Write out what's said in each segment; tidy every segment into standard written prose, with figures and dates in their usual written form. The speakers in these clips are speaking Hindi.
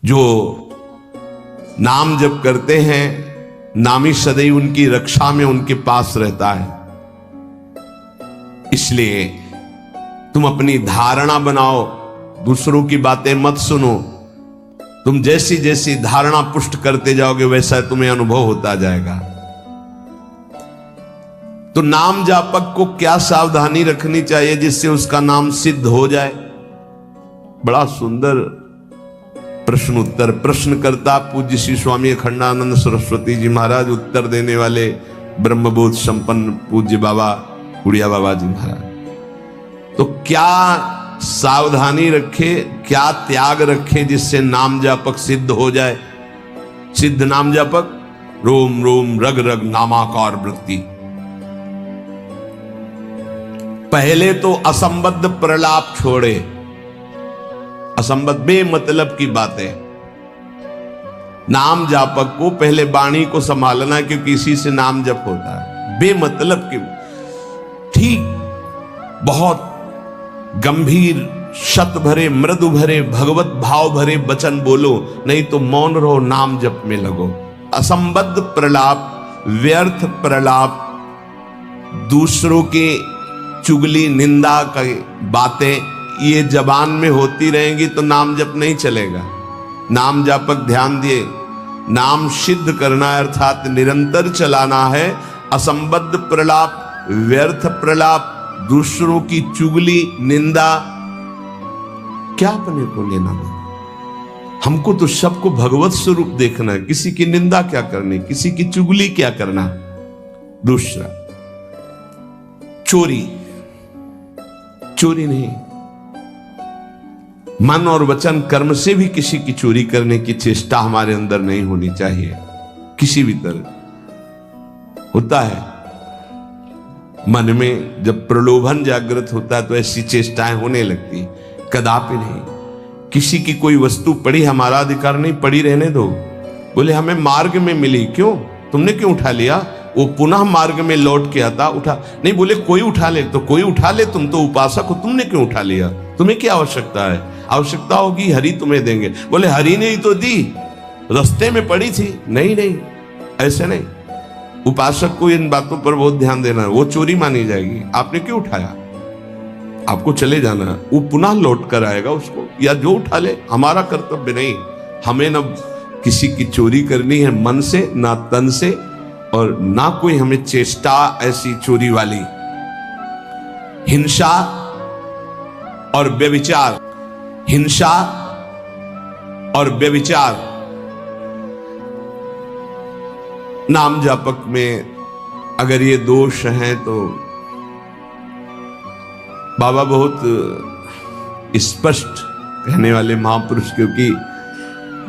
जो नाम जप करते हैं, नामी सदैव उनकी रक्षा में उनके पास रहता है। इसलिए तुम अपनी धारणा बनाओ, दूसरों की बातें मत सुनो। तुम जैसी जैसी धारणा पुष्ट करते जाओगे वैसा तुम्हें अनुभव होता जाएगा। तो नाम जापक को क्या सावधानी रखनी चाहिए जिससे उसका नाम सिद्ध हो जाए? बड़ा सुंदर प्रश्न उत्तर। प्रश्नकर्ता पूज्य श्री स्वामी अखंडानंद सरस्वती जी महाराज, उत्तर देने वाले ब्रह्मबोध संपन्न पूज्य बाबा उड़िया बाबा जी महाराज। तो क्या सावधानी रखे, क्या त्याग रखे जिससे नाम जापक सिद्ध हो जाए? सिद्ध नाम जापक रोम रोम रग रग नामाकार वृत्ति। पहले तो असंबद्ध प्रलाप छोड़े, असंबद्ध बेमतलब की बातें। नाम जापक को पहले वाणी को संभालना है, क्योंकि इसी से नाम जप होता है। बेमतलब की, ठीक बहुत गंभीर शत भरे मृदु भरे भगवत भाव भरे वचन बोलो, नहीं तो मौन रहो, नाम जप में लगो। असंबद्ध प्रलाप, व्यर्थ प्रलाप, दूसरों के चुगली निंदा की बातें ये जबान में होती रहेंगी तो नाम जप नहीं चलेगा। नाम जापक ध्यान दिए, नाम सिद्ध करना है, अर्थात निरंतर चलाना है। असंबद्ध प्रलाप, व्यर्थ प्रलाप, दूसरों की चुगली निंदा, क्या अपने को लेना देना? हमको तो सबको भगवत स्वरूप देखना है। किसी की निंदा क्या करनी, किसी की चुगली क्या करना। दूसरा, चोरी, चोरी नहीं, मन और वचन कर्म से भी किसी की चोरी करने की चेष्टा हमारे अंदर नहीं होनी चाहिए। किसी भी तरह होता है मन में जब प्रलोभन जागृत होता है तो ऐसी चेष्टाएं होने लगती, कदापि नहीं। किसी की कोई वस्तु पड़ी, हमारा अधिकार नहीं, पड़ी रहने दो। बोले हमें मार्ग में मिली, क्यों, तुमने क्यों उठा लिया? वो पुनः मार्ग में लौट के आता, उठा नहीं। बोले कोई उठा ले, तो कोई उठा ले, तुम तो उपासक हो, तुमने क्यों उठा लिया? तुम्हें क्या आवश्यकता है? आवश्यकता होगी हरि तुम्हें देंगे। बोले हरि ने ही तो दी, रास्ते में पड़ी थी। नहीं नहीं, ऐसे नहीं। उपासक को इन बातों पर बहुत ध्यान देना है, वो चोरी मानी जाएगी। आपने क्यों उठाया? आपको चले जाना है, वो पुनः लौट कर आएगा उसको, या जो उठा ले। हमारा कर्तव्य नहीं, हमें न किसी की चोरी करनी है मन से, ना तन से, और ना कोई हमें चेष्टा ऐसी चोरी वाली। हिंसा और व्यभिचार, हिंसा और व्यभिचार नाम जापक में अगर ये दोष हैं तो बाबा बहुत स्पष्ट कहने वाले महापुरुष, क्योंकि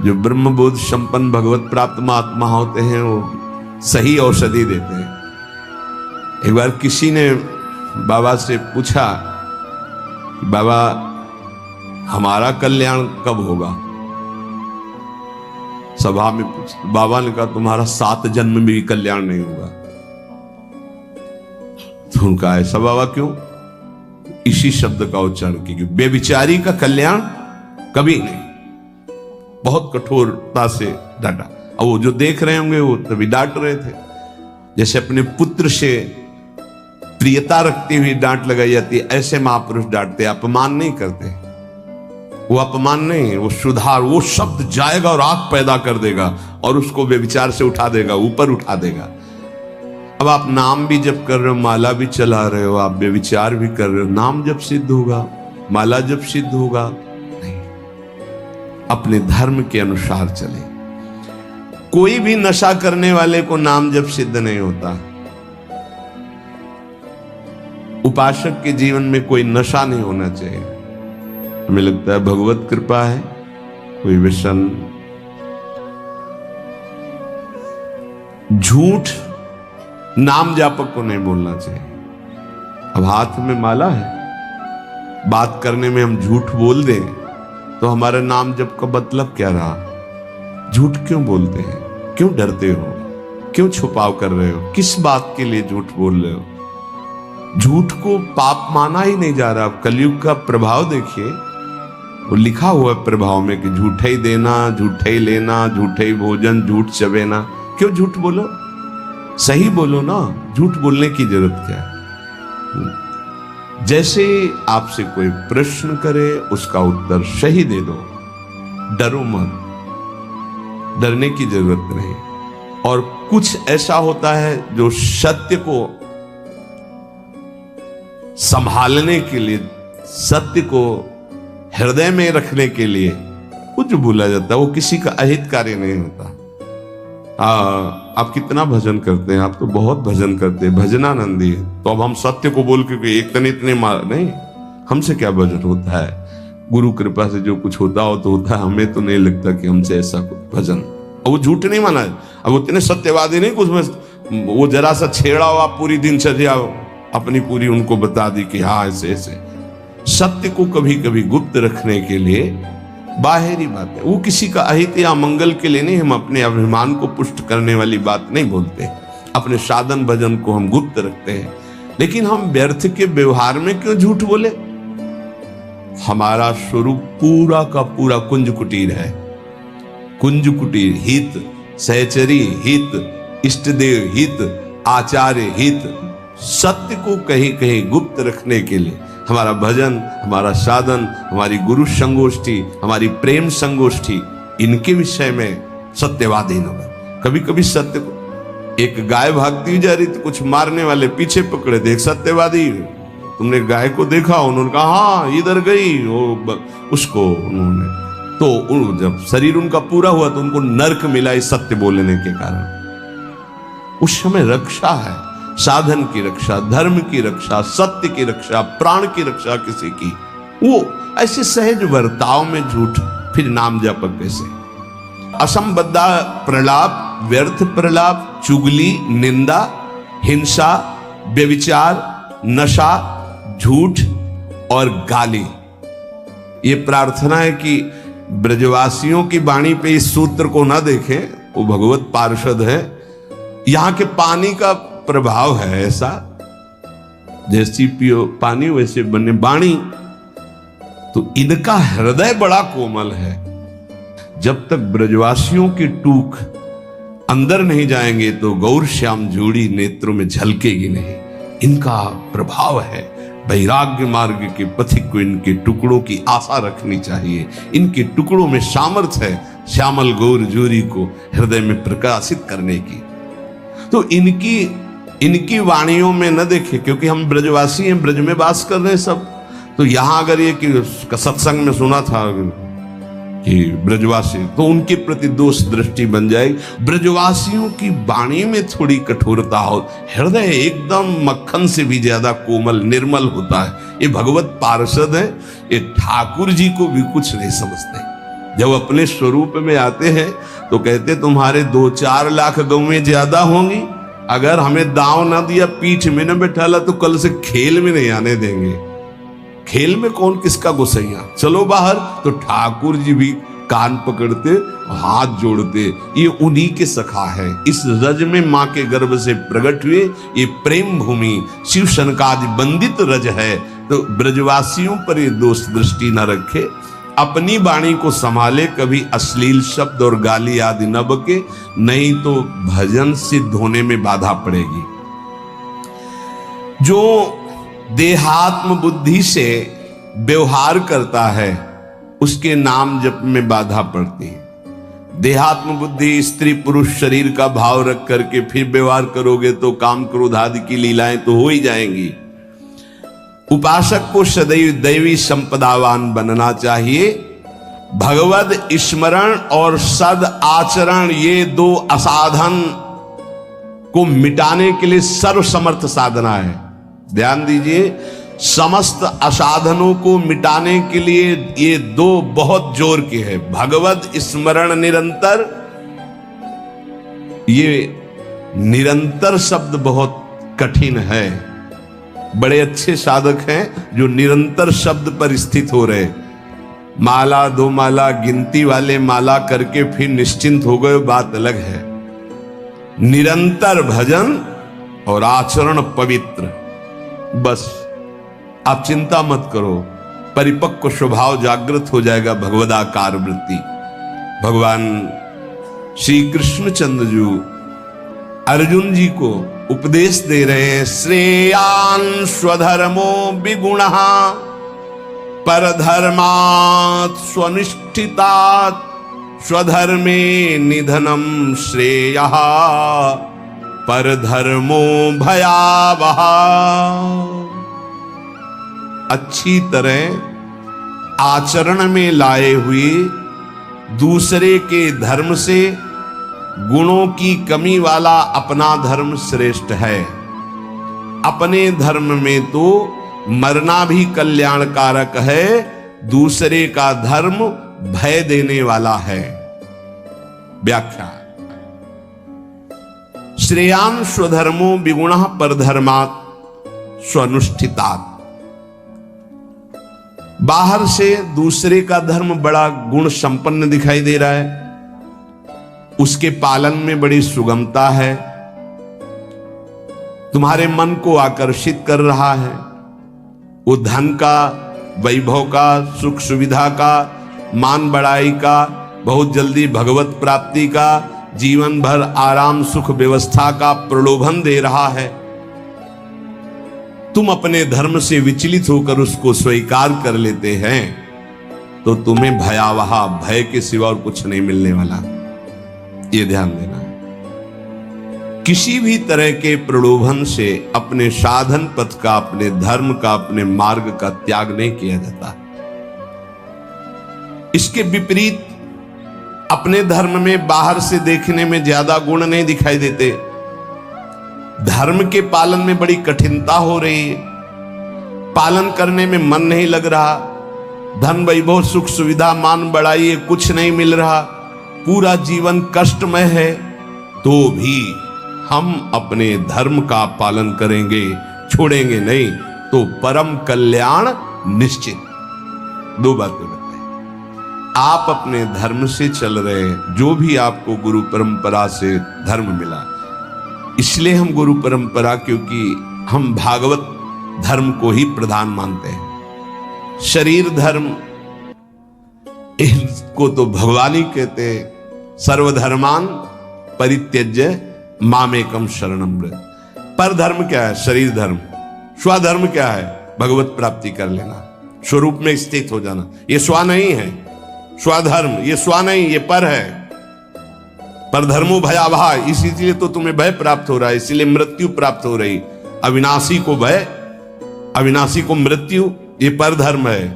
जो ब्रह्मबोध संपन्न भगवत प्राप्त महात्मा होते हैं वो सही औषधि देते हैं। एक बार किसी ने बाबा से पूछा कि बाबा हमारा कल्याण कब होगा? सभा में पूछा, बाबा ने कहा तुम्हारा 7 जन्म में भी कल्याण नहीं होगा। तो उनका ऐसा बाबा क्यों? इसी शब्द का उच्चारण की, बेविचारी का कल्याण कभी नहीं। बहुत कठोरता से डांटा। अब वो जो देख रहे होंगे वो तभी डांट रहे थे, जैसे अपने पुत्र से प्रियता रखती हुई डांट लगाई जाती है, ऐसे महापुरुष डांटते, अपमान नहीं करते। वो अपमान नहीं, वो सुधार, वो शब्द जाएगा और आग पैदा कर देगा और उसको बेविचार से उठा देगा, ऊपर उठा देगा। अब आप नाम भी जप कर रहे हो, माला भी चला रहे हो, आप बेविचार भी कर रहे हो, नाम जब सिद्ध होगा, माला जब सिद्ध होगा? नहीं। अपने धर्म के अनुसार चले। कोई भी नशा करने वाले को नाम जब सिद्ध नहीं होता। उपासक के जीवन में कोई नशा नहीं होना चाहिए। हमें लगता है भगवत कृपा है, कोई व्यसन, झूठ नाम जापक को नहीं बोलना चाहिए। अब हाथ में माला है, बात करने में हम झूठ बोल दें तो हमारा नाम जप का मतलब क्या रहा? झूठ क्यों बोलते हैं? क्यों डरते हो? क्यों छुपाव कर रहे हो? किस बात के लिए झूठ बोल रहे हो? झूठ को पाप माना ही नहीं जा रहा। कलयुग का प्रभाव देखिए, वो लिखा हुआ है प्रभाव में कि झूठे ही देना, झूठे ही लेना, झूठे ही भोजन, झूठ चबेना। क्यों झूठ बोलो, सही बोलो ना, झूठ बोलने की जरूरत क्या है। जैसे आपसे कोई प्रश्न करे उसका उत्तर सही दे दो, डरो मत, डरने की जरूरत नहीं। और कुछ ऐसा होता है जो सत्य को संभालने के लिए, सत्य को हृदय में रखने के लिए कुछ बोला जाता है, वो किसी का अहित कार्य नहीं होता। आप कितना भजन करते हैं, आप तो बहुत भजन करते हैं, भजनानंदी है। तो अब हम सत्य को बोल के एक तने इतने मार नहीं, हमसे क्या भजन होता है। गुरु कृपा से जो कुछ होता हो तो होता है, हमें तो नहीं लगता कि हमसे ऐसा कुछ भजन। और वो झूठ नहीं माना है, अब उतने सत्यवादी नहीं कुछ में, वो जरा सा छेड़ा हुआ पूरी दिनचर्या अपनी पूरी उनको बता दी कि हाँ ऐसे ऐसे। सत्य को कभी कभी गुप्त रखने के लिए बाहरी बात है, वो किसी का अहित या मंगल के लिए नहीं। हम अपने अभिमान को पुष्ट करने वाली बात नहीं बोलते, अपने साधन भजन को हम गुप्त रखते हैं। लेकिन हम व्यर्थ के व्यवहार में क्यों झूठ बोले। हमारा स्वरूप पूरा का पूरा कुंज कुटीर है। कुंज कुटीर हित, सहचरी हित, इष्ट देव हित, आचार्य हित, सत्य को कहीं कहीं गुप्त रखने के लिए हमारा भजन, हमारा साधन, हमारी गुरु संगोष्ठी, हमारी प्रेम संगोष्ठी, इनके विषय में सत्यवादी न बने। कभी कभी सत्य को, एक गाय भागती जा रही थी, कुछ मारने वाले पीछे पकड़े थे, एक सत्यवादी, तुमने गाय को देखा, उन्होंने कहा हाँ इधर गई, वो उसको उन्होंने, तो जब शरीर उनका पूरा हुआ तो उनको नर्क मिला इस सत्य बोलने के कारण। उस समय रक्षा है, साधन की रक्षा, धर्म की रक्षा, सत्य की रक्षा, प्राण की रक्षा किसी की, वो ऐसे सहज वर्ताव में झूठ, फिर नाम जप कैसे। असंबद्धा प्रलाप, व्यर्थ प्रलाप, चुगली, निंदा, हिंसा, व्यभिचार, नशा, झूठ और गाली। ये प्रार्थना है कि ब्रजवासियों की वाणी पे इस सूत्र को ना देखें, वो भगवत पार्षद है। यहां के पानी का प्रभाव है ऐसा, जैसी पियो पानी वैसे बने वाणी। तो इनका हृदय बड़ा कोमल है। जब तक ब्रजवासियों की टूक अंदर नहीं जाएंगे तो गौर श्याम जोड़ी नेत्रों में झलकेगी नहीं। इनका प्रभाव है। वैराग्य मार्ग के पथिक को इनके टुकड़ों की आशा रखनी चाहिए। इनके टुकड़ों में सामर्थ्य है श्यामल गौर जोरी को हृदय में प्रकाशित करने की। तो इनकी वाणियों में न देखे, क्योंकि हम ब्रजवासी हैं, ब्रज में वास कर रहे हैं सब। तो यहां अगर ये कि सत्संग में सुना था कि ब्रजवासी, तो उनके प्रति दोष दृष्टि बन जाएगी। ब्रजवासियों की वाणी में थोड़ी कठोरता हो, हृदय एकदम मक्खन से भी ज्यादा कोमल निर्मल होता है। ये भगवत पार्षद है, ये ठाकुर जी को भी कुछ नहीं समझते। जब अपने स्वरूप में आते हैं तो कहते तुम्हारे 2-4 लाख गौवें ज्यादा होंगी, अगर हमें दांव ना दिया, पीठ में न बैठाला, तो कल से खेल में नहीं आने देंगे। खेल में कौन किसका गुस्सैया, चलो बाहर। तो ठाकुर जी भी कान पकड़ते, हाथ जोड़ते, ये उन्हीं के सखा है। इस रज में मां के गर्भ से प्रकट हुए ये प्रेम भूमि शिव शनकादि बंदित रज है। तो ब्रजवासियों पर ये दोष दृष्टि न रखे, अपनी वाणी को संभाले, कभी अश्लील शब्द और गाली आदि न बके, नहीं तो भजन सिद्ध होने में बाधा पड़ेगी। जो देहात्म बुद्धि से व्यवहार करता है उसके नाम जप में बाधा पड़ती है। देहात्म बुद्धि स्त्री पुरुष शरीर का भाव रख करके फिर व्यवहार करोगे तो काम क्रोध आदि की लीलाएं तो हो ही जाएंगी। उपासक को सदैव दैवी संपदावान बनना चाहिए। भगवद स्मरण और सद आचरण, ये 2 असाधन को मिटाने के लिए सर्वसमर्थ साधना है। ध्यान दीजिए, समस्त असाधनों को मिटाने के लिए ये 2 बहुत जोर के हैं। भगवत स्मरण निरंतर, ये निरंतर शब्द बहुत कठिन है। बड़े अच्छे साधक हैं जो निरंतर शब्द पर स्थित हो रहे। माला 2 माला गिनती वाले माला करके फिर निश्चिंत हो गए, बात अलग है। निरंतर भजन और आचरण पवित्र, बस आप चिंता मत करो। परिपक्व स्वभाव जागृत हो जाएगा, भगवदाकार वृत्ति। भगवान श्री कृष्णचंद्र जी अर्जुन जी को उपदेश दे रहे हैं, श्रेयान् स्वधर्मो विगुणः परधर्मात् स्वनिष्ठितात् स्वधर्मे निधनम श्रेयः परधर्मो भयावह। अच्छी तरह आचरण में लाए हुए दूसरे के धर्म से गुणों की कमी वाला अपना धर्म श्रेष्ठ है। अपने धर्म में तो मरना भी कल्याणकारक है, दूसरे का धर्म भय देने वाला है। व्याख्या, श्रेयान् स्वधर्मो विगुणः परधर्मात् स्वनुष्ठितात्। बाहर से दूसरे का धर्म बड़ा गुण संपन्न दिखाई दे रहा है, उसके पालन में बड़ी सुगमता है, तुम्हारे मन को आकर्षित कर रहा है, वो धन का, वैभव का, सुख सुविधा का, मान बढ़ाई का, बहुत जल्दी भगवत प्राप्ति का, जीवन भर आराम सुख व्यवस्था का प्रलोभन दे रहा है। तुम अपने धर्म से विचलित होकर उसको स्वीकार कर लेते हैं तो तुम्हें भयावह, भय के सिवा और कुछ नहीं मिलने वाला। ये ध्यान देना। किसी भी तरह के प्रलोभन से अपने साधन पथ का, अपने धर्म का, अपने मार्ग का त्याग नहीं किया जाता। इसके विपरीत अपने धर्म में बाहर से देखने में ज्यादा गुण नहीं दिखाई देते, धर्म के पालन में बड़ी कठिनता हो रही है, पालन करने में मन नहीं लग रहा, धन वैभव सुख सुविधा मान बढ़ाई है, कुछ नहीं मिल रहा, पूरा जीवन कष्टमय है, तो भी हम अपने धर्म का पालन करेंगे, छोड़ेंगे नहीं, तो परम कल्याण निश्चित। दो बातें बताए, आप अपने धर्म से चल रहे हैं, जो भी आपको गुरु परंपरा से धर्म मिला, इसलिए हम गुरु परंपरा, क्योंकि हम भागवत धर्म को ही प्रधान मानते हैं। शरीर धर्म इसको तो भगवान ही कहते हैं, सर्वधर्मान परित्यज्य मामेकम शरणम व्रज। पर धर्म क्या है? शरीर धर्म। स्वधर्म क्या है? भगवत प्राप्ति कर लेना, स्वरूप में स्थित हो जाना। ये स्व नहीं है, स्वधर्म ये स्व नहीं, ये पर है। पर धर्मो भयावह, इसीलिए तो तुम्हें भय प्राप्त हो रहा है, इसीलिए मृत्यु प्राप्त हो रही। अविनाशी को भय, अविनाशी को मृत्यु, ये पर धर्म है।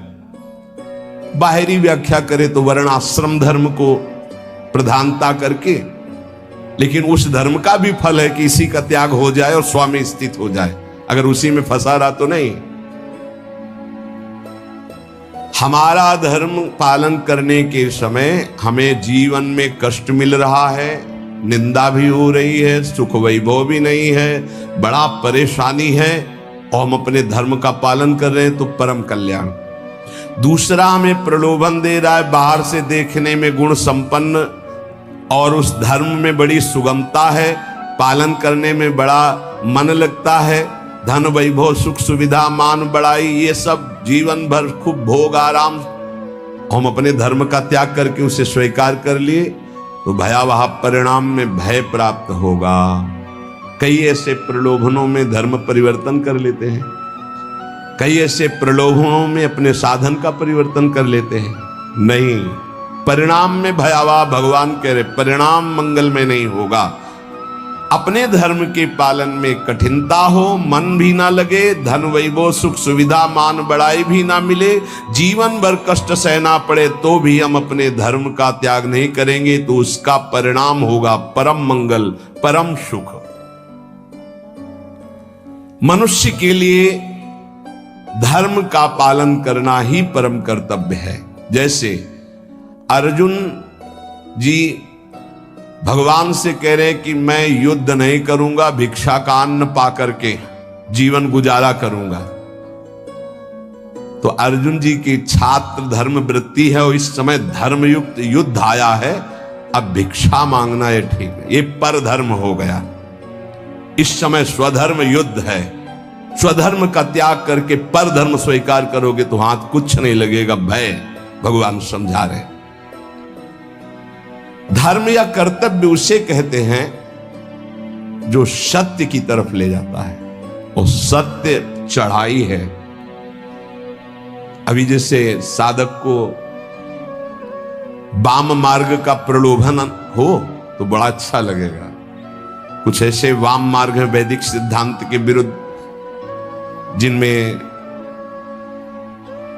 बाहरी व्याख्या करे तो वर्ण आश्रम धर्म को प्रधानता करके, लेकिन उस धर्म का भी फल है कि इसी का त्याग हो जाए और स्व में स्थित हो जाए। अगर उसी में फंसा रहा तो नहीं। हमारा धर्म पालन करने के समय हमें जीवन में कष्ट मिल रहा है, निंदा भी हो रही है, सुख वैभव भी नहीं है, बड़ा परेशानी है, और हम अपने धर्म का पालन कर रहे हैं तो परम कल्याण। दूसरा हमें प्रलोभन दे रहा है, बाहर से देखने में गुण संपन्न और उस धर्म में बड़ी सुगमता है, पालन करने में बड़ा मन लगता है, धन वैभव सुख सुविधा मान बढ़ाई, ये सब जीवन भर खूब भोग आराम, हम अपने धर्म का त्याग करके उसे स्वीकार कर लिए तो भयावह परिणाम में भय प्राप्त होगा। कई ऐसे प्रलोभनों में धर्म परिवर्तन कर लेते हैं, कई ऐसे प्रलोभनों में अपने साधन का परिवर्तन कर लेते हैं। नहीं, परिणाम में भयावह, भगवान कह रहे परिणाम मंगल में नहीं होगा। अपने धर्म के पालन में कठिनता हो, मन भी ना लगे, धन वैभव सुख सुविधा मान बढ़ाई भी ना मिले, जीवन भर कष्ट सहना पड़े, तो भी हम अपने धर्म का त्याग नहीं करेंगे, तो उसका परिणाम होगा परम मंगल, परम सुख। मनुष्य के लिए धर्म का पालन करना ही परम कर्तव्य है। जैसे अर्जुन जी भगवान से कह रहे हैं कि मैं युद्ध नहीं करूंगा, भिक्षा का अन्न पा करके जीवन गुजारा करूंगा। तो अर्जुन जी की छात्र धर्म वृत्ति है और इस समय धर्मयुक्त युद्ध आया है, अब भिक्षा मांगना ये ठीक है, ये पर धर्म हो गया। इस समय स्वधर्म युद्ध है, स्वधर्म का त्याग करके पर धर्म स्वीकार करोगे तो हाथ कुछ नहीं लगेगा, भय। भगवान समझा रहे। धर्म या कर्तव्य उसे कहते हैं जो सत्य की तरफ ले जाता है, और सत्य चढ़ाई है। अभी जैसे साधक को वाम मार्ग का प्रलोभन हो तो बड़ा अच्छा लगेगा। कुछ ऐसे वाम मार्ग हैं वैदिक सिद्धांत के विरुद्ध, जिनमें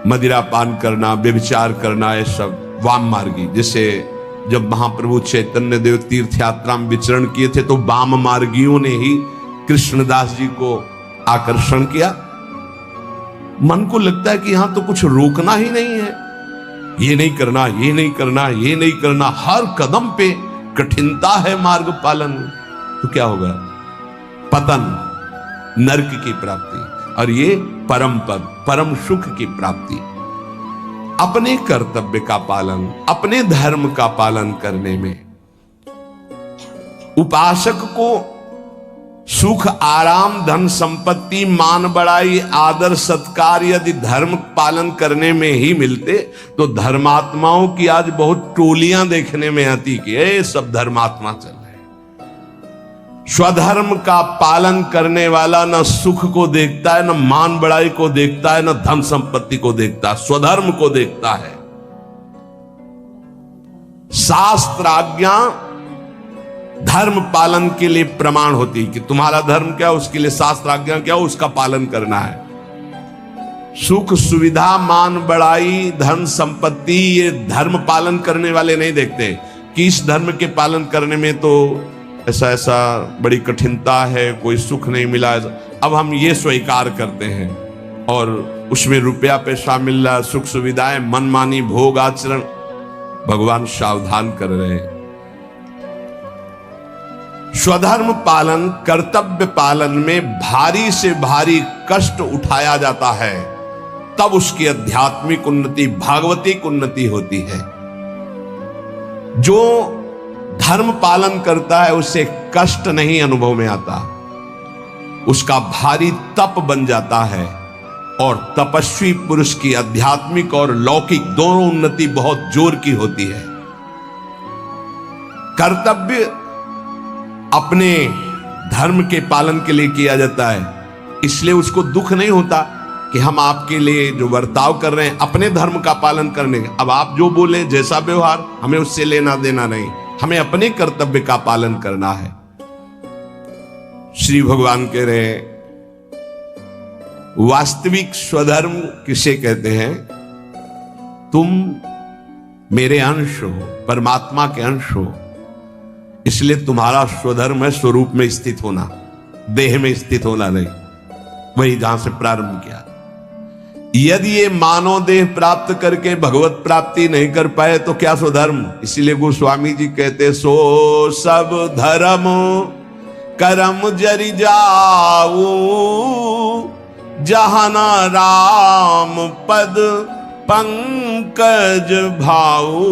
मदिरा पान करना, व्यभिचार करना, ये सब वाम मार्गी। जैसे जब महाप्रभु चैतन्य देव तीर्थ यात्रा में विचरण किए थे तो वाम मार्गियों ने ही कृष्णदास जी को आकर्षण किया। मन को लगता है कि यहां तो कुछ रोकना ही नहीं है, ये नहीं करना, ये नहीं करना, ये नहीं करना, हर कदम पे कठिनता है मार्ग पालन। तो क्या होगा? पतन, नरक की प्राप्ति, और ये परम पद, परम सुख की प्राप्ति। अपने कर्तव्य का पालन, अपने धर्म का पालन करने में उपासक को सुख, आराम, धन संपत्ति, मान बढ़ाई, आदर सत्कार यदि धर्म पालन करने में ही मिलते तो धर्मात्माओं की आज बहुत टोलियां देखने में आती कि ये सब धर्मात्मा चल रहे। स्वधर्म का पालन करने वाला न सुख को देखता है, न मान बढ़ाई को देखता है, न धन संपत्ति को देखता है, स्वधर्म को देखता है। शास्त्र आज्ञा धर्म पालन के लिए प्रमाण होती कि तुम्हारा धर्म क्या, उसके लिए शास्त्र आज्ञा क्या, उसका पालन करना है। सुख सुविधा, मान बढ़ाई, धन संपत्ति, ये धर्म पालन करने वाले नहीं देखते कि इस धर्म के पालन करने में तो ऐसा ऐसा बड़ी कठिनता है, कोई सुख नहीं मिला। अब हम ये स्वीकार करते हैं और उसमें रुपया पैसा मिल रहा, सुख सुविधाएं, मनमानी भोग आचरण। भगवान सावधान कर रहे हैं। स्वधर्म पालन, कर्तव्य पालन में भारी से भारी कष्ट उठाया जाता है, तब उसकी आध्यात्मिक उन्नति, भागवतिक उन्नति होती है। जो धर्म पालन करता है उसे कष्ट नहीं अनुभव में आता, उसका भारी तप बन जाता है, और तपस्वी पुरुष की आध्यात्मिक और लौकिक दोनों उन्नति बहुत जोर की होती है। कर्तव्य अपने धर्म के पालन के लिए किया जाता है, इसलिए उसको दुख नहीं होता कि हम आपके लिए जो बर्ताव कर रहे हैं अपने धर्म का पालन करने का, अब आप जो बोले, जैसा व्यवहार, हमें उससे लेना देना नहीं, हमें अपने कर्तव्य का पालन करना है। श्री भगवान कह रहे हैं, वास्तविक स्वधर्म किसे कहते हैं? तुम मेरे अंश हो, परमात्मा के अंश हो, इसलिए तुम्हारा स्वधर्म है स्वरूप में स्थित होना, देह में स्थित होना नहीं। वही जहां से प्रारंभ किया। यदि ये मानव देह प्राप्त करके भगवत प्राप्ति नहीं कर पाए तो क्या स्वधर्म? इसीलिए गोस्वामी जी कहते, सो सब धर्म करम जरि जाऊ, जहाना राम पद पंकज भाऊ।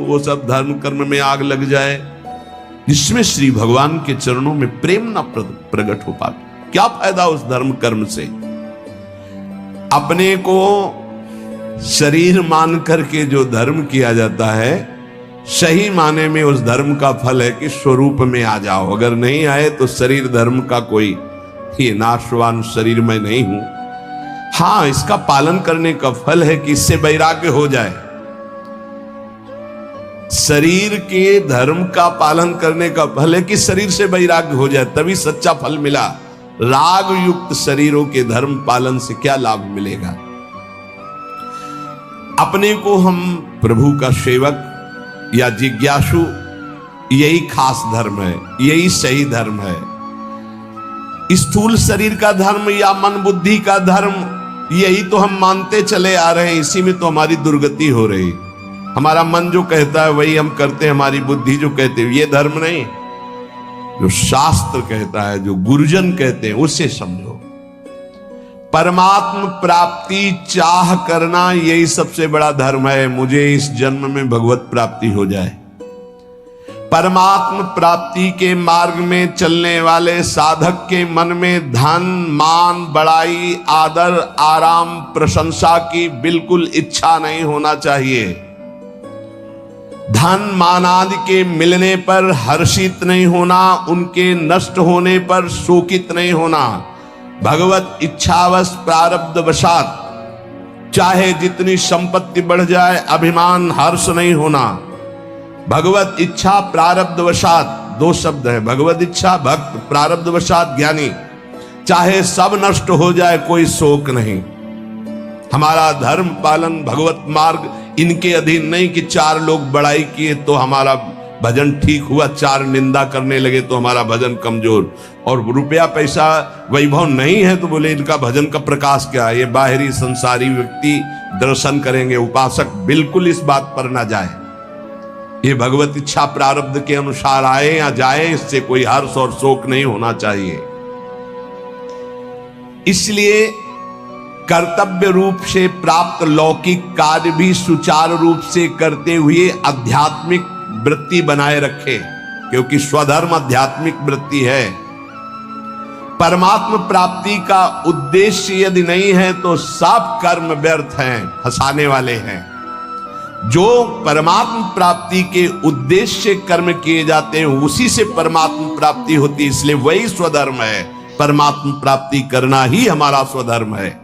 वो सब धर्म कर्म में आग लग जाए जिसमें श्री भगवान के चरणों में प्रेम ना प्रकट हो पाए, क्या फायदा उस धर्म कर्म से? अपने को शरीर मान करके जो धर्म किया जाता है, सही माने में उस धर्म का फल है कि स्वरूप में आ जाओ। अगर नहीं आए तो शरीर धर्म का कोई ये नाशवान शरीर में नहीं हूं। हां, इसका पालन करने का फल है कि इससे वैराग्य हो जाए। शरीर के धर्म का पालन करने का फल है कि शरीर से वैराग्य हो जाए, तभी सच्चा फल मिला। राग युक्त शरीरों के धर्म पालन से क्या लाभ मिलेगा? अपने को हम प्रभु का सेवक या जिज्ञासु, यही खास धर्म है, यही सही धर्म है। स्थूल शरीर का धर्म या मन बुद्धि का धर्म, यही तो हम मानते चले आ रहे हैं, इसी में तो हमारी दुर्गति हो रही। हमारा मन जो कहता है वही हम करते हैं, हमारी बुद्धि जो कहते हैं, ये धर्म नहीं। जो शास्त्र कहता है, जो गुरुजन कहते हैं, उसे समझो। परमात्म प्राप्ति चाह करना, यही सबसे बड़ा धर्म है। मुझे इस जन्म में भगवत प्राप्ति हो जाए। परमात्म प्राप्ति के मार्ग में चलने वाले साधक के मन में धन, मान, बड़ाई, आदर, आराम, प्रशंसा की बिल्कुल इच्छा नहीं होना चाहिए। धन, मान आदि के मिलने पर हर्षित नहीं होना, उनके नष्ट होने पर शोकित नहीं होना। भगवत इच्छावश प्रारब्ध वशात चाहे जितनी संपत्ति बढ़ जाए, अभिमान, हर्ष नहीं होना। भगवत इच्छा प्रारब्ध वशात, दो शब्द है, भगवत इच्छा भक्त, प्रारब्ध वशात ज्ञानी। चाहे सब नष्ट हो जाए, कोई शोक नहीं। हमारा धर्म पालन, भगवत मार्ग इनके अधीन नहीं कि चार लोग बड़ाई किए तो हमारा भजन ठीक हुआ, चार निंदा करने लगे तो हमारा भजन कमजोर, और रुपया पैसा वैभव नहीं है तो बोले इनका भजन का प्रकाश क्या है। ये बाहरी संसारी व्यक्ति दर्शन करेंगे, उपासक बिल्कुल इस बात पर ना जाए। ये भगवत इच्छा प्रारब्ध के अनुसार आए या जाए, इससे कोई हर्ष और शोक नहीं होना चाहिए। इसलिए कर्तव्य रूप से प्राप्त लौकिक कार्य भी सुचारू रूप से करते हुए आध्यात्मिक वृत्ति बनाए रखे, क्योंकि स्वधर्म आध्यात्मिक वृत्ति है। परमात्म प्राप्ति का उद्देश्य यदि नहीं है तो सब कर्म व्यर्थ हैं, फंसाने वाले हैं। जो परमात्म प्राप्ति के उद्देश्य से कर्म किए जाते हैं उसी से परमात्म प्राप्ति होती है, इसलिए वही स्वधर्म है। परमात्म प्राप्ति करना ही हमारा स्वधर्म है।